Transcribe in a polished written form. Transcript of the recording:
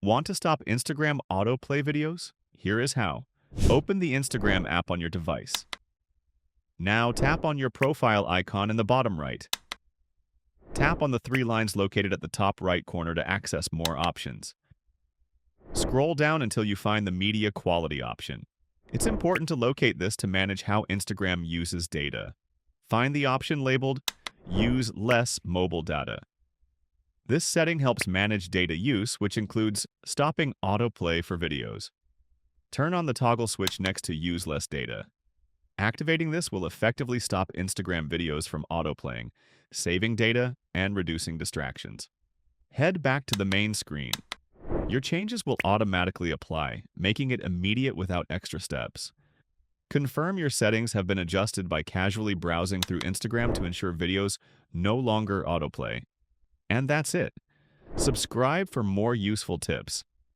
Want to stop Instagram autoplay videos? Here is how. Open the Instagram app on your device. Now tap on your profile icon in the bottom right. Tap on the three lines located at the top right corner to access more options. Scroll down until you find the media quality option. It's important to locate this to manage how Instagram uses data. Find the option labeled Use Less Mobile Data. This setting helps manage data use, which includes stopping autoplay for videos. Turn on the toggle switch next to Use Less Data. Activating this will effectively stop Instagram videos from autoplaying, saving data and reducing distractions. Head back to the main screen. Your changes will automatically apply, making it immediate without extra steps. Confirm your settings have been adjusted by casually browsing through Instagram to ensure videos no longer autoplay. And that's it. Subscribe for more useful tips.